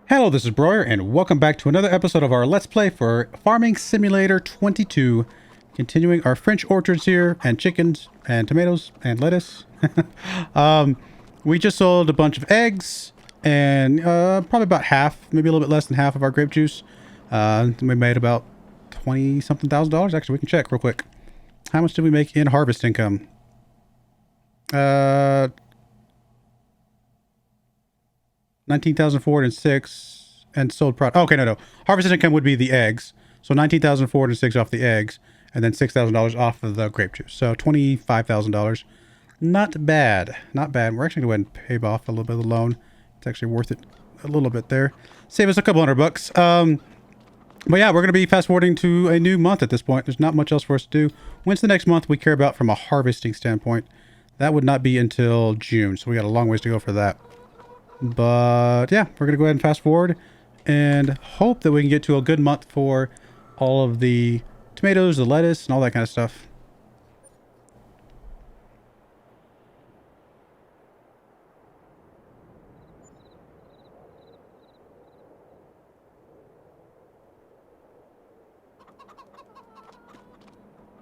Hello, this is Broyar, and welcome back to another episode of our Let's Play for Farming Simulator 22. Continuing our French orchards here, and chickens, and tomatoes, and lettuce. We just sold a bunch of eggs, and probably about half, maybe a little bit less than half of our grape juice. We made about 20-something thousand dollars. Actually, we can check real quick. How much did we make in harvest income? 19,406 and sold product. Okay, no. Harvested income would be the eggs. So 19,406 off the eggs and then $6,000 off of the grape juice. So $25,000. Not bad. Not bad. We're actually going to go ahead and pay off a little bit of the loan. It's actually worth it a little bit there. Save us a couple $100. But yeah, we're going to be fast forwarding to a new month at this point. There's not much else for us to do. When's the next month we care about from a harvesting standpoint? That would not be until June. So we got a long ways to go for that. But yeah, we're going to go ahead and fast forward and hope that we can get to a good month for all of the tomatoes, the lettuce, and all that kind of stuff.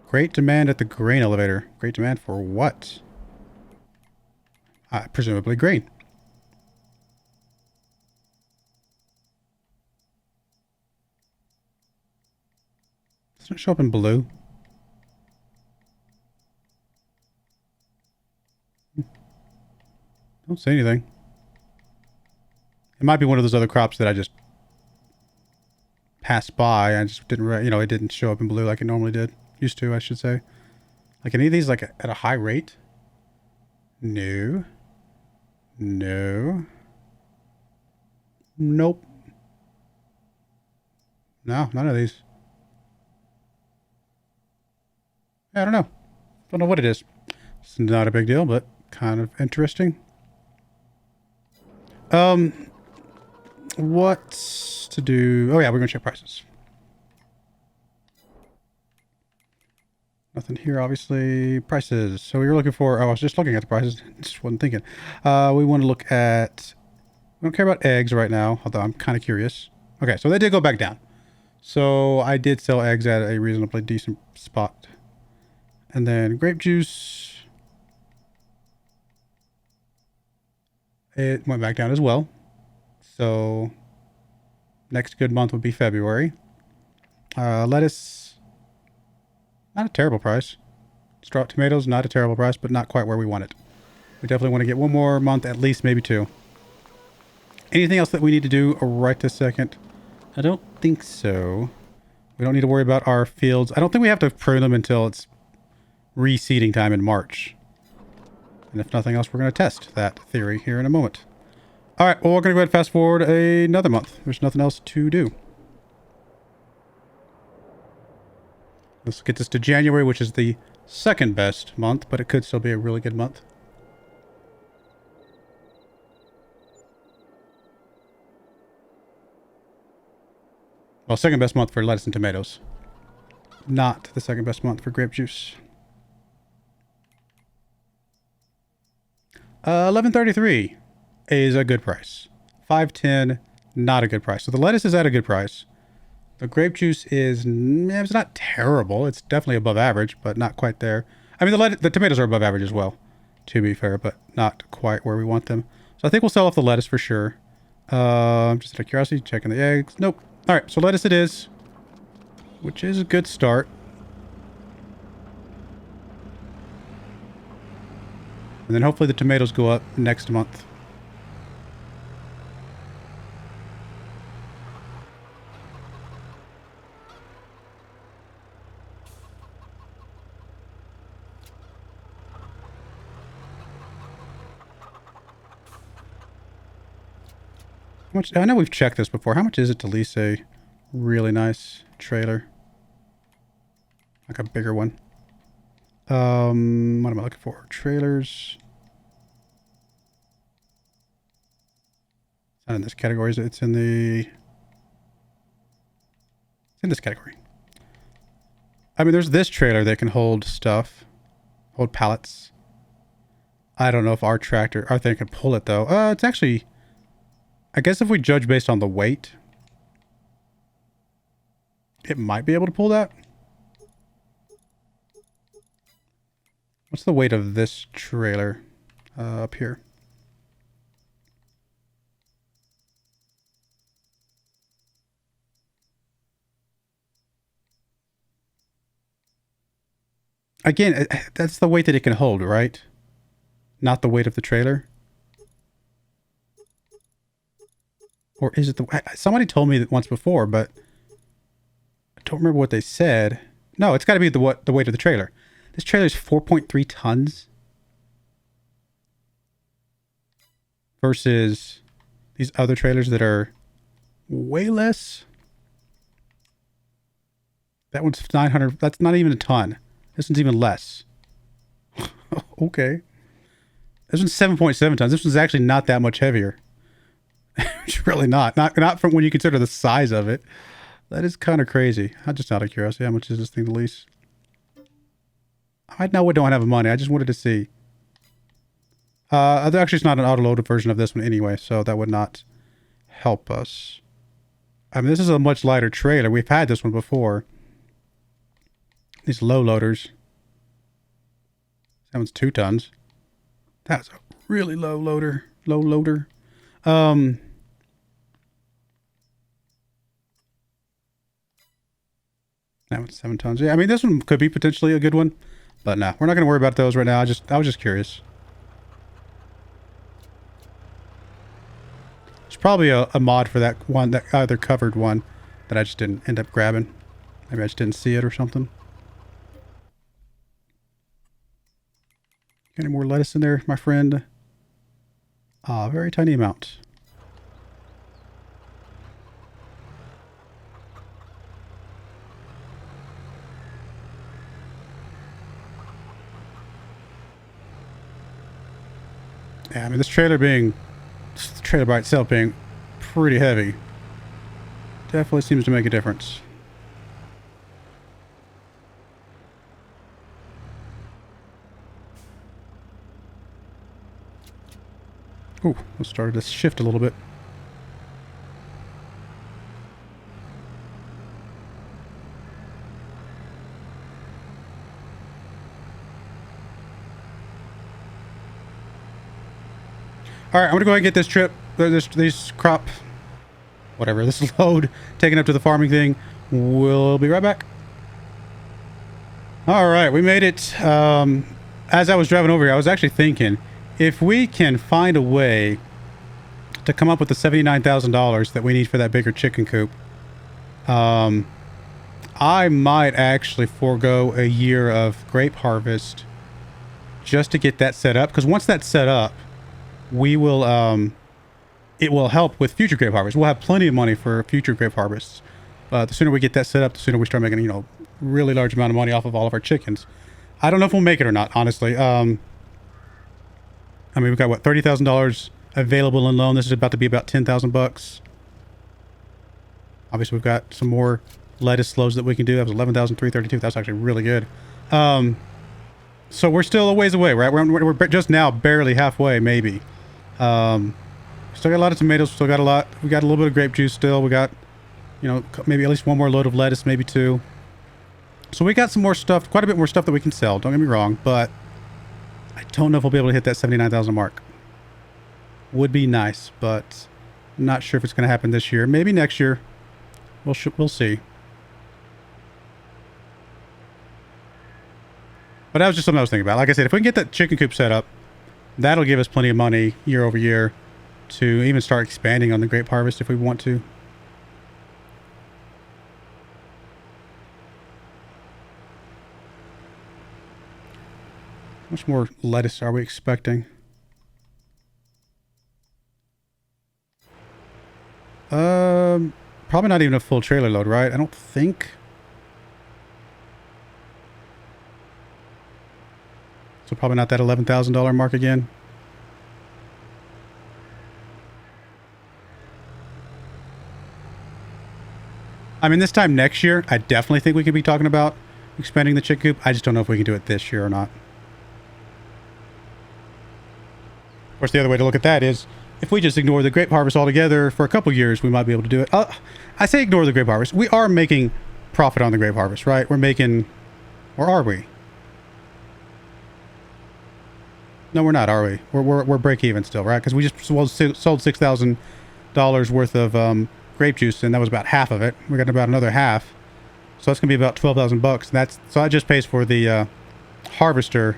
Great demand at the grain elevator. Great demand for what? Presumably grain. Doesn't it show up in blue? Don't say anything. It might be one of those other crops that I just passed by. I just didn't, it didn't show up in blue like it normally did. Used to, I should say. Like any of these, like at a high rate? No. No. Nope. No, none of these. I don't know. Don't know what it is. It's not a big deal, but kind of interesting. What's to do? Oh yeah, we're gonna check prices. Nothing here, obviously. Prices. So we were looking for. Oh, I was just looking at the prices. Just wasn't thinking. We want to look at. We don't care about eggs right now, although I'm kind of curious. Okay, so they did go back down. So I did sell eggs at a reasonably decent spot. And then grape juice, it went back down as well. So next good month would be February. Lettuce, not a terrible price. Sprout tomatoes, not a terrible price, but not quite where we want it. We definitely want to get one more month, at least maybe two. Anything else that we need to do right this second? I don't think so. We don't need to worry about our fields. I don't think we have to prune them until it's reseeding time in March. And if nothing else, we're going to test that theory here in a moment. All right, well, we're going to go ahead and fast forward another month. There's nothing else to do. Let's get this to January, which is the second best month, but it could still be a really good month. Well, second best month for lettuce and tomatoes. Not the second best month for grape juice. 11.33 is a good price. 5.10, not a good price. So the lettuce is at a good price. The grape juice is, it's not terrible. It's definitely above average, but not quite there. I mean, the tomatoes are above average as well, to be fair, but not quite where we want them. So I think we'll sell off the lettuce for sure. Just out of curiosity, checking the eggs. Nope. All right, so lettuce it is, which is a good start. And then hopefully the tomatoes go up next month. How much? I know we've checked this before. How much is it to lease a really nice trailer? Like a bigger one. What am I looking for? Trailers. It's not in this category. It's in the... It's in this category. I mean, there's this trailer that can hold stuff. Hold pallets. I don't know if our thing can pull it, though. It's actually... I guess if we judge based on the weight, it might be able to pull that. What's the weight of this trailer up here? Again, that's the weight that it can hold, right? Not the weight of the trailer. Or is it the... Somebody told me that once before, but I don't remember what they said. No, it's got to be the weight of the trailer. This trailer is 4.3 tons. Versus these other trailers that are way less. That one's 900. That's not even a ton. This one's even less. Okay. This one's 7.7 tons. This one's actually not that much heavier. It's really not. Not from when you consider the size of it. That is kind of crazy. I'm just out of curiosity. How much is this thing to lease? I know we don't have money. I just wanted to see. Actually, it's not an auto-loaded version of this one anyway, so that would not help us. I mean, this is a much lighter trailer. We've had this one before. These low loaders. That one's 2 tons. That's a really low loader. Low loader. That one's 7 tons. Yeah, I mean, this one could be potentially a good one. But no, we're not going to worry about those right now. I was just curious. There's probably a mod for that one, that other covered one, that I just didn't end up grabbing. Maybe I just didn't see it or something. Any more lettuce in there, my friend? Ah, very tiny amount. Yeah, I mean, this trailer by itself being pretty heavy definitely seems to make a difference. Ooh, let's start to shift a little bit. All right, I'm gonna go ahead and get this trip, this crop, whatever, this load taken up to the farming thing. We'll be right back. All right, we made it. As I was driving over here, I was actually thinking, if we can find a way to come up with the $79,000 that we need for that bigger chicken coop, I might actually forego a year of grape harvest just to get that set up. Because once that's set up, we will, it will help with future grape harvest. We'll have plenty of money for future grape harvests. The sooner we get that set up, the sooner we start making, you know, really large amount of money off of all of our chickens. I don't know if we'll make it or not, honestly. I mean, we've got, what, $30,000 available in loan. This is about to be about 10,000 bucks. Obviously, we've got some more lettuce loads that we can do. That was 11,332. That's actually really good. So we're still a ways away, right? We're just now barely halfway, maybe. Still got a lot of tomatoes. Still got a lot. We got a little bit of grape juice still. We got, you know, maybe at least one more load of lettuce, maybe 2. So we got some more stuff, quite a bit more stuff that we can sell. Don't get me wrong, but I don't know if we'll be able to hit that 79,000 mark. Would be nice, but I'm not sure if it's going to happen this year. Maybe next year. We'll see. But that was just something I was thinking about. Like I said, if we can get that chicken coop set up, that'll give us plenty of money year over year to even start expanding on the grape harvest if we want to. How much more lettuce are we expecting? Probably not even a full trailer load, right? I don't think. So probably not that $11,000 mark again. I mean, this time next year, I definitely think we could be talking about expanding the chicken coop. I just don't know if we can do it this year or not. Of course, the other way to look at that is if we just ignore the grape harvest altogether for a couple years, we might be able to do it. I say ignore the grape harvest. We are making profit on the grape harvest, right? We're making, or are we? No, we're not, are we? We're break even still, right? Because we just sold $6,000 worth of grape juice, and that was about half of it. We got about another half, so that's gonna be about 12,000 bucks. So that just pays for the harvester.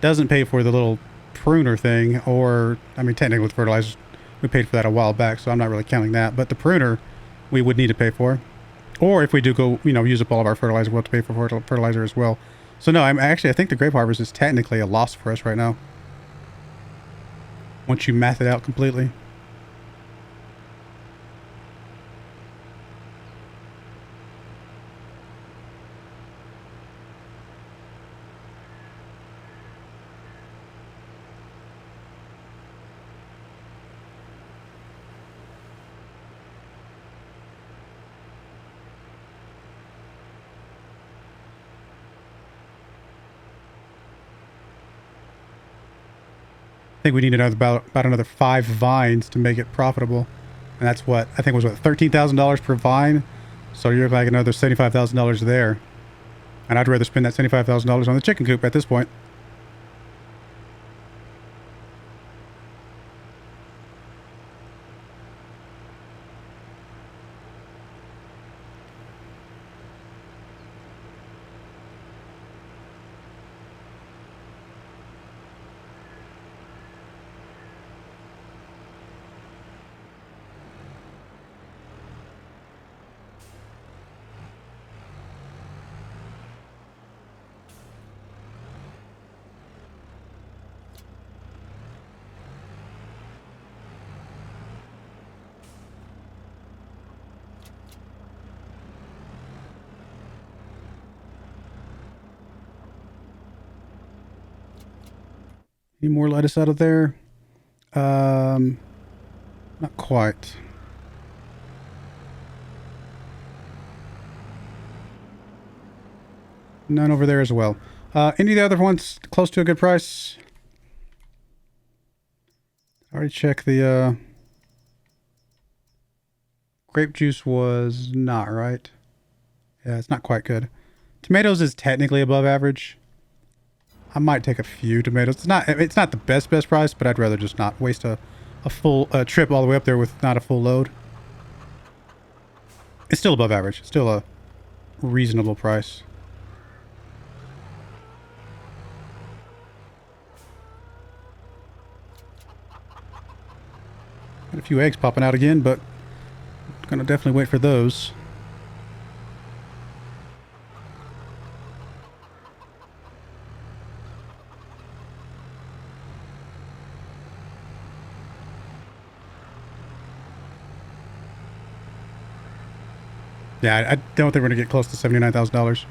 Doesn't pay for the little pruner thing, or I mean, technically with fertilizers, we paid for that a while back, so I'm not really counting that. But the pruner, we would need to pay for, or if we do go, use up all of our fertilizer, we'll have to pay for fertilizer as well. So no, I think the grape harvest is technically a loss for us right now. Once you math it out completely. I think we need about another 5 vines to make it profitable, and that's what I think was $13,000 per vine. So you're like another $75,000 there, and I'd rather spend that $75,000 on the chicken coop at this point. Any more lettuce out of there? Not quite. None over there as well. Any of the other ones close to a good price? I already checked the grape juice was not right. Yeah, it's not quite good. Tomatoes is technically above average. I might take a few tomatoes. It's not the best price, but I'd rather just not waste a full trip all the way up there with not a full load. It's still above average. It's still a reasonable price. Got a few eggs popping out again, but gonna definitely wait for those. Yeah, I don't think we're gonna get close to $79,000.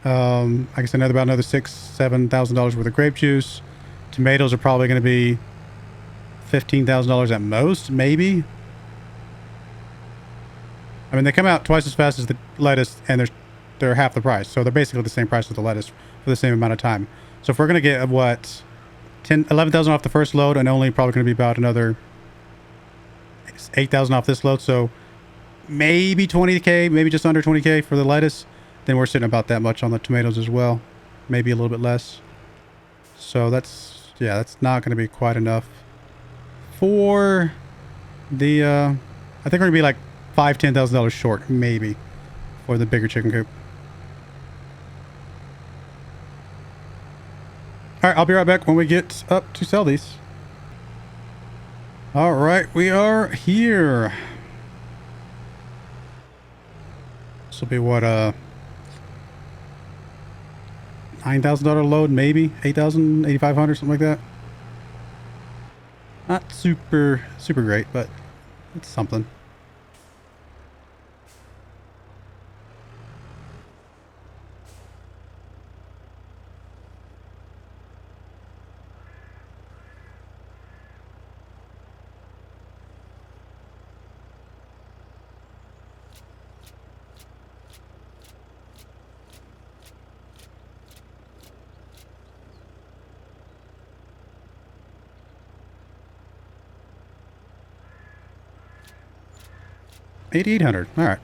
I guess about another $7,000 worth of grape juice. Tomatoes are probably gonna be $15,000 at most, maybe. I mean, they come out twice as fast as the lettuce, and they're half the price, so they're basically the same price as the lettuce for the same amount of time. So if we're gonna get what, 11,000 off the first load, and only probably gonna be about another 8,000 off this load, so maybe 20k, maybe just under 20k for the lettuce, then we're sitting about that much on the tomatoes as well, maybe a little bit less. So that's not going to be quite enough for the I think we're gonna be like $10,000 short maybe for the bigger chicken coop. All right, I'll be right back when we get up to sell these. All right, we are here. This will be what, $9,000 load, maybe 8,000, 8,500, something like that. Not super great, but it's something. 8,800. All right.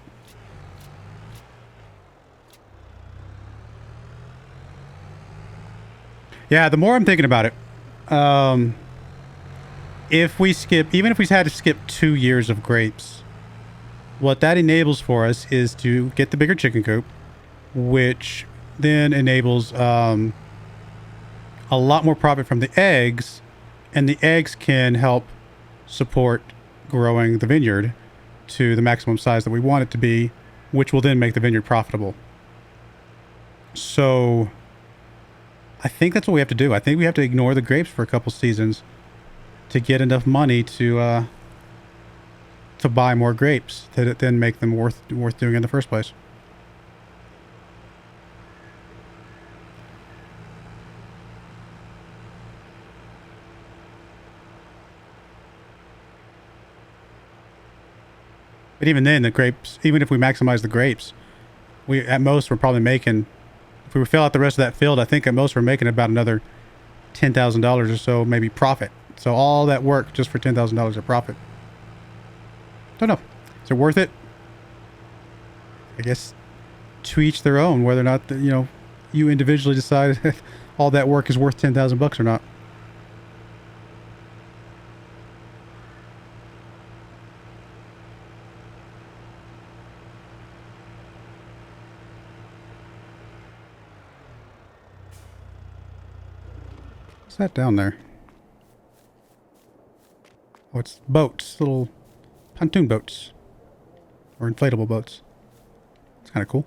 Yeah, the more I'm thinking about it, if we skip, even if we had to skip 2 years of grapes, what that enables for us is to get the bigger chicken coop, which then enables a lot more profit from the eggs, and the eggs can help support growing the vineyard to the maximum size that we want it to be, which will then make the vineyard profitable. So I think that's what we have to do. I think we have to ignore the grapes for a couple seasons to get enough money to buy more grapes that then make them worth doing in the first place. But even then, the grapes, even if we maximize the grapes, we're probably making, if we fill out the rest of that field, I think at most we're making about another $10,000 or so, maybe profit. So all that work just for $10,000 of profit. Don't know. Is it worth it? I guess to each their own, whether or not, you individually decide if all that work is worth 10,000 bucks or not. What's that down there? Oh, it's boats. Little pontoon boats. Or inflatable boats. It's kind of cool.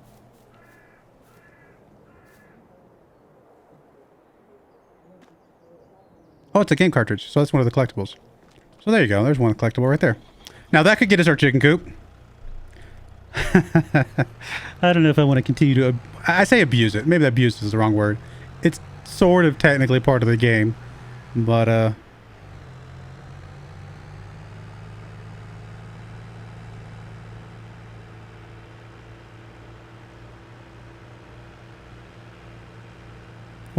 Oh, it's a game cartridge. So that's one of the collectibles. So there you go. There's one collectible right there. Now that could get us our chicken coop. I don't know if I want to continue to... I say abuse it. Maybe abuse is the wrong word. It's sort of technically part of the game. But, well,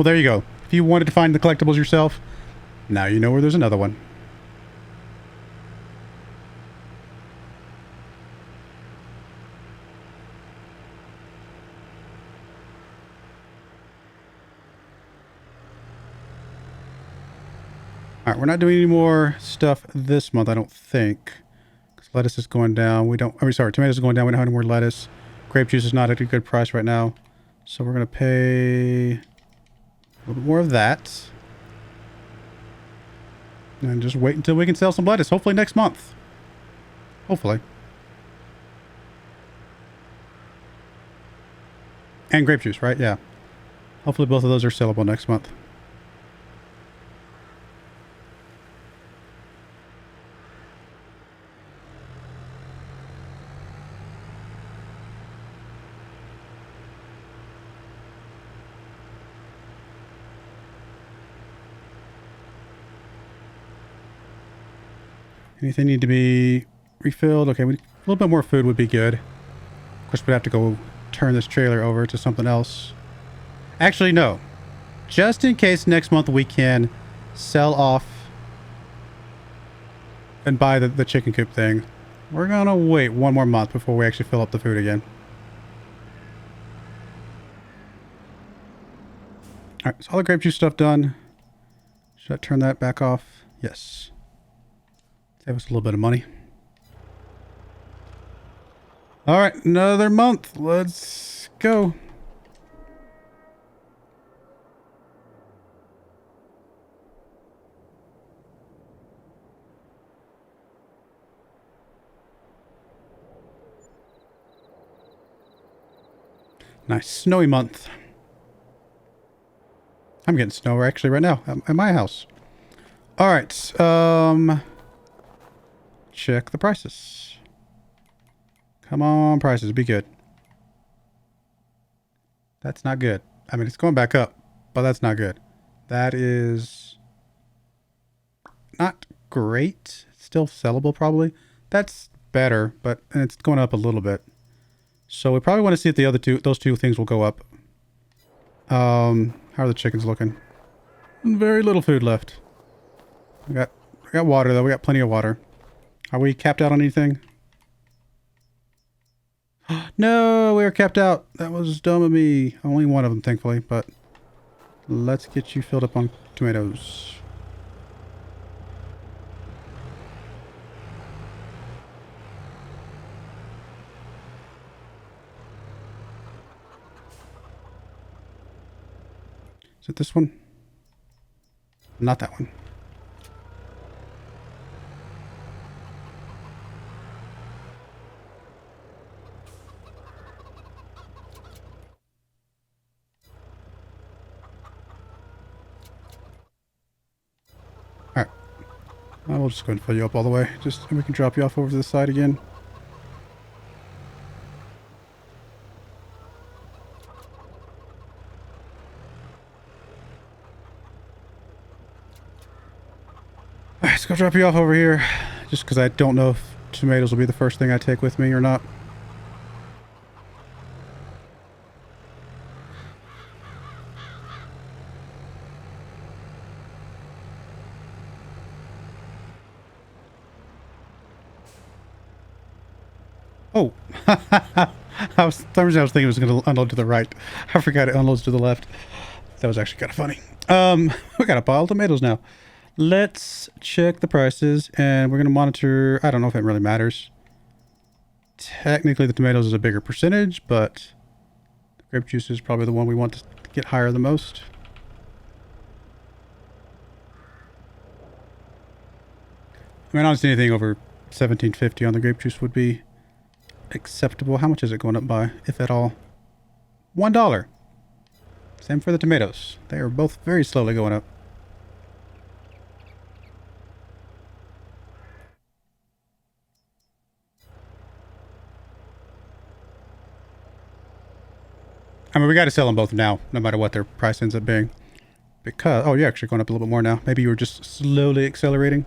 there you go. If you wanted to find the collectibles yourself, now you know where there's another one. Alright, we're not doing any more stuff this month, I don't think. Because lettuce is going down. Tomatoes is going down. We don't have any more lettuce. Grape juice is not at a good price right now. So we're going to pay a little bit more of that. And just wait until we can sell some lettuce. Hopefully next month. Hopefully. And grape juice, right? Yeah. Hopefully both of those are sellable next month. Anything need to be refilled? Okay, a little bit more food would be good. Of course, we'd have to go turn this trailer over to something else. Actually, no. Just in case next month we can sell off and buy the chicken coop thing, we're going to wait one more month before we actually fill up the food again. Alright, so all the grape juice stuff done. Should I turn that back off? Yes. Save us a little bit of money. All right, another month. Let's go. Nice snowy month. I'm getting snow actually right now at my house. All right. Check the prices. Come on, prices, be good. That's not good. I mean, it's going back up, but that's not good. That is not great. It's still sellable, probably. That's better, but it's going up a little bit. So we probably want to see if those two things will go up. How are the chickens looking? Very little food left. We got water though. We got plenty of water. Are we capped out on anything? No, we were kept out. That was dumb of me. Only one of them, thankfully, but let's get you filled up on tomatoes. Is it this one? Not that one. Alright. We'll just go ahead and fill you up all the way. Just we can drop you off over to the side again. Alright, let's go drop you off over here. Just because I don't know if tomatoes will be the first thing I take with me or not. Oh, I was thinking it was going to unload to the right. I forgot it unloads to the left. That was actually kind of funny. We got a pile of tomatoes now. Let's check the prices, and we're going to monitor. I don't know if it really matters. Technically, the tomatoes is a bigger percentage, but the grape juice is probably the one we want to get higher the most. I mean, honestly, anything over $17.50 on the grape juice would be acceptable. How much is it going up by, if at all? $1. Same for the tomatoes. They are both very slowly going up. I mean, we got to sell them both now, no matter what their price ends up being. Because, oh, you're actually going up a little bit more now. Maybe you were just slowly accelerating.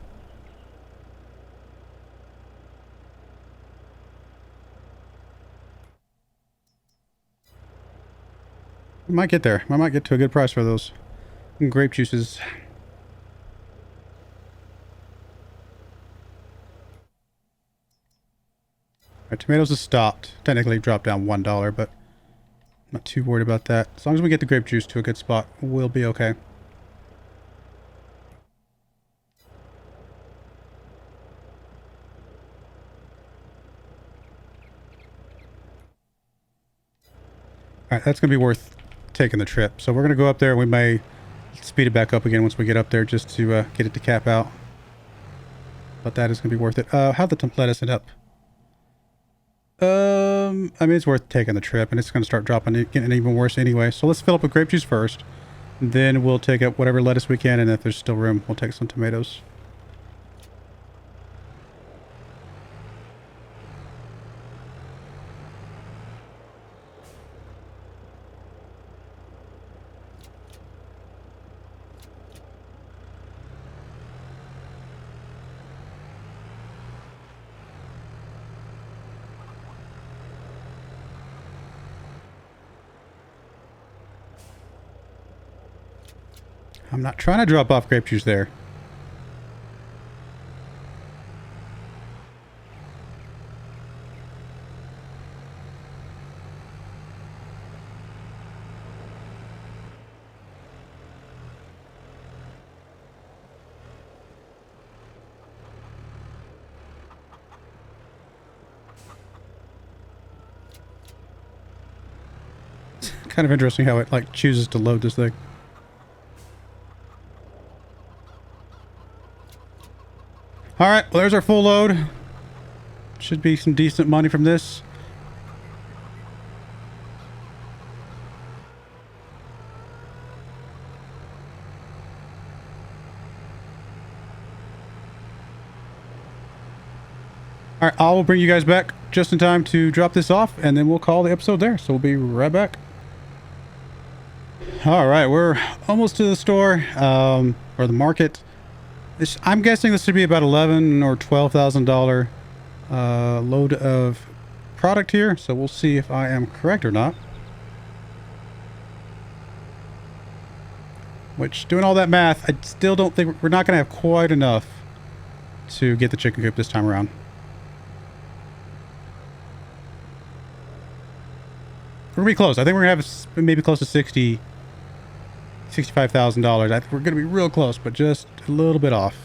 We might get there. I might get to a good price for those grape juices. Alright, tomatoes has stopped. Technically dropped down $1, but I'm not too worried about that. As long as we get the grape juice to a good spot, we'll be okay. Alright, that's going to be worth taking the trip. So we're going to go up there. We may speed it back up again once we get up there just to get it to cap out. But that is going to be worth it. How'd the lettuce end up? I mean, it's worth taking the trip, and it's going to start dropping, getting even worse anyway. So let's fill up with grape juice first. Then we'll take up whatever lettuce we can, and if there's still room, we'll take some tomatoes. I'm not trying to drop off grape juice there. It's kind of interesting how it like chooses to load this thing. Alright, well, there's our full load. Should be some decent money from this. Alright, I will bring you guys back just in time to drop this off, and then we'll call the episode there. So we'll be right back. Alright, we're almost to the store, or the market. I'm guessing this should be about $11,000 or $12,000 load of product here. So we'll see if I am correct or not. Which, doing all that math, I still don't think we're not going to have quite enough to get the chicken coop this time around. We're gonna be close. I think we're gonna have maybe close to $65,000. I think we're gonna be real close, but just a little bit off.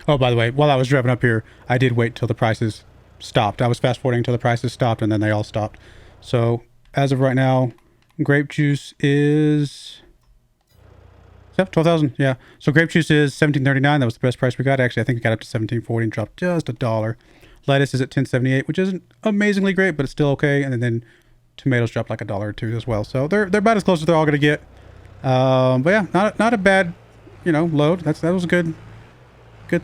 Oh, by the way, while I was driving up here, I did wait till the prices stopped. I was fast forwarding till the prices stopped, and then they all stopped. So as of right now, grape juice is 12,000. Yeah. So grape juice is $17.39. That was the best price we got. Actually, I think it got up to $17.40 and dropped just $1. Lettuce is at $10.78, which isn't amazingly great, but it's still okay. And then tomatoes dropped like $1 or $2 as well. So they're about as close as they're all gonna get. But yeah, not a bad, load. That was a good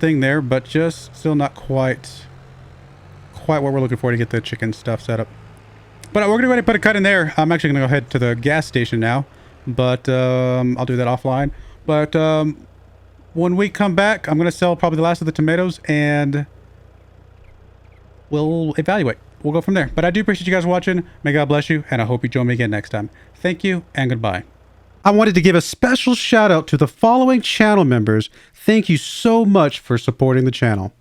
thing there, but just still not quite what we're looking for to get the chicken stuff set up. But we're gonna go ahead and put a cut in there. I'm actually gonna go ahead to the gas station now, but I'll do that offline. But when we come back, I'm gonna sell probably the last of the tomatoes, and we'll evaluate. We'll go from there. But I do appreciate you guys watching. May God bless you, and I hope you join me again next time. Thank you and goodbye. I wanted to give a special shout out to the following channel members. Thank you so much for supporting the channel.